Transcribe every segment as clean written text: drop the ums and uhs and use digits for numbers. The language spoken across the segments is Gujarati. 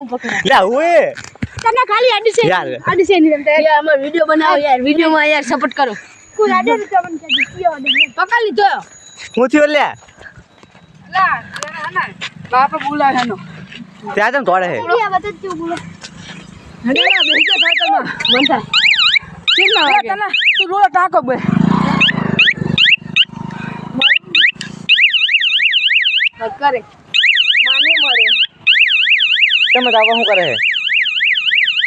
લે ઓએ તને ખાલી આડી છે નહીં રમતા યાર અમાર વિડિયો બનાવો યાર વિડિયો માં યાર સપોર્ટ કરો કોઈ આડે તમને કીયો પકડ લીધો હું થયો લે લા ના બાપ બોલા હેનો ત્યાં તમ તોડે હે આ બતા તું બોલો હડે બેહી જા સાયકલમાં બંધા ચીન ના વાગે તને તું રોડ ટાકો બે કરે માને મરે તમે દાવા શું કરે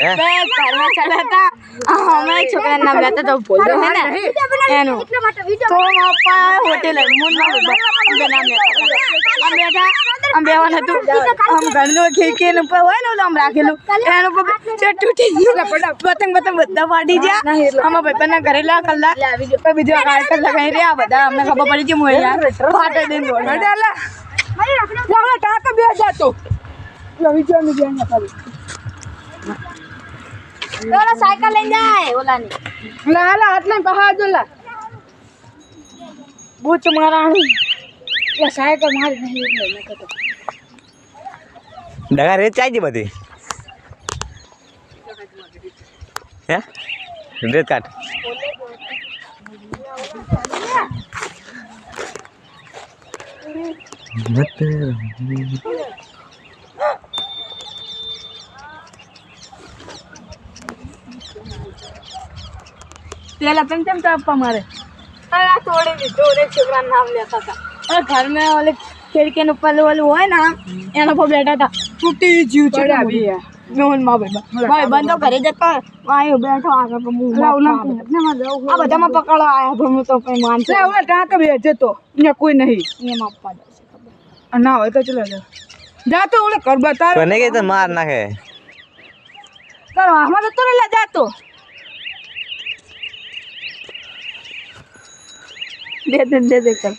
હે બે ઘરમાં ચડાતા અમે છોકરાના નામ લેતા તો બોલતો હે ને એનું તો પપ્પા હોટેલ મુન નામ લેતા અમે બેઠા અમે બેવાન હતું આમ ઘરનો ખીકી ને ઉપર હોય ને આમ રાખેલું એનું પર તૂટી ગયું પતંગ બધા ફાટી ગયા આમાં ભાઈબંધના ઘરે લા કલાક બીજો કલાક લગાઈ રહ્યા બધા અમને ખબર પડી કે મોય યાર ફાટે દે દોડ મારી ટાકા બે જાતો વિચાર ની બેન ખાલી ઓલા સાયકલ લઈ જાય ઓલાની લાલા આટલે બહાદુલા બૂચ મારાણી એ સાયકલ મારી નહીં એટલે ન કતો ડગા રે ચાઈ બધી હે રેત કાટ પેલા પેમ તો આપવા મારે આ તોડી દીધો એક છોકરા નામ લેતા હતા और घर में वाले खिड़की के ऊपर वाले वो है ना यहाँ पर बैठा था टूटी जीव चढ़ा भी है मोहन माँ भाई बंदो घरे जता आयो बैठो आगे पर मुंह लाउला आ बता में पकड़ो आया तो मैं तो पे मान से लाउला टाक भेजे तो ये कोई नहीं ये मां पा दे ना हो तो चलो जा तो ओले कर बता कोने के तो मार ना है करो हमारा तो ले जा तो दे कर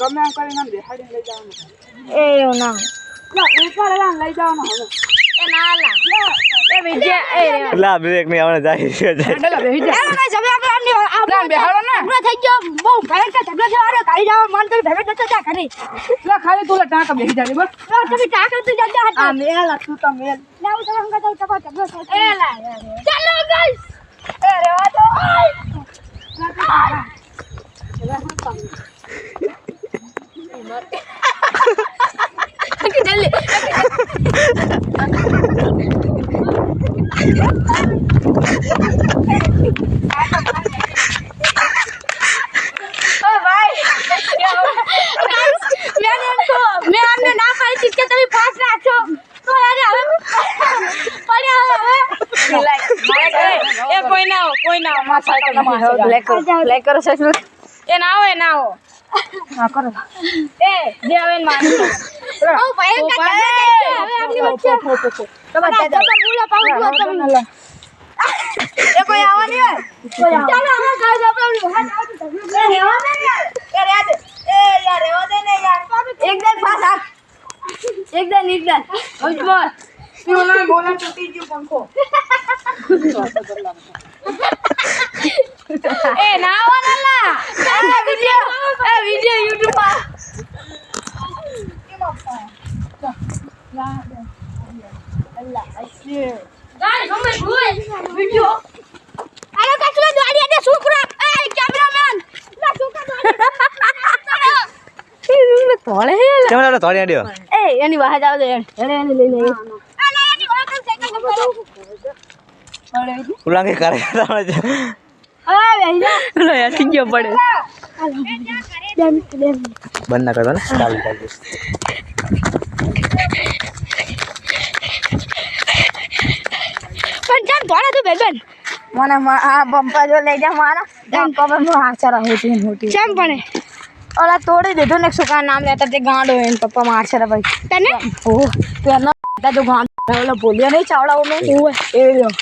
ગમે કરીને બેહાડી લઈ જવાનું એ ના લા ઉપર લા લઈ જવાનું હવે એ ના લા એ વિજય એ લા બ્રેક ની આવને જાય છે લા બેહી જા એ ના જમે આપણે આપણે બેહાડો ને આપણે થઈ ગયો બહુ ભયંકર ઝઘડો છે અરે કાઈ જાવ મન તો ભેગો જતો જા ઘરે લા ખાલી તું ટાકા બેહી જાજે બસ લા તમે ટાકા તું જા જા આ મેલ તું તો મેલ લા હું તો હંગા તો ટપા ઝઘડો એ લા ચાલો ગાઈસ એ રેવા દો Aku jale. Oh भाई. मैं हमने ना पाई चीज के तभी पास राखो. तो यार હવે પડ્યા હવે. એ કોઈ ના માં સાયકલ માં બ્લેક કરો સસલું. એ ના હો. હા કરો એ જે હવે માની ઓ ભાઈ હવે આપની વચ્ચે તો બધા બોલા પાઉં તમે એ કોઈ આવવાની હે કોઈ આવ ચાલો હવે ગાઈસ આપણે હાથ આવતું એ રેવા દે યાર રેવા દે ને યાર એકદમ પાસ હાથ એકદમ બોલ તું બોલા તૂટી ગયો પંખો એ ના આવવાના આ વિડિયો YouTube માં અલ્લાહ અશીર ગાઈસ અમે ભૂલ વિડિયો આલો કાચલો દોડી દે છોકરા એ કેમેરામેન લા છોકરા દોડી તોડે હે કેમેરા તોડી આડ્યો એ એની વાહ જાવ દે એને લઈ લે આ એની વાહ કમ સાયકલ કરો ઉલાંગે કરે હા બેહી જા લો યાર ઠીક ગયો પડે બંધ ના કરતો ને ચાલુ કરી દઈશ પણ જાન ધોળા તું બેબન મને આ બમ્પા જો લઈ જા મારા બમ્પા પર મો આચરા હોતી મોટી કેમ પણ ઓલા તોડી દીધો ને સુકા નામ લેતા તે ગાંડો એને પપ્પા મારછરા ભાઈ તને ઓ તેનો તો ગાંડો ઓલા બોલ્યો નહીં ચાવડાઓ મે એ રહ્યો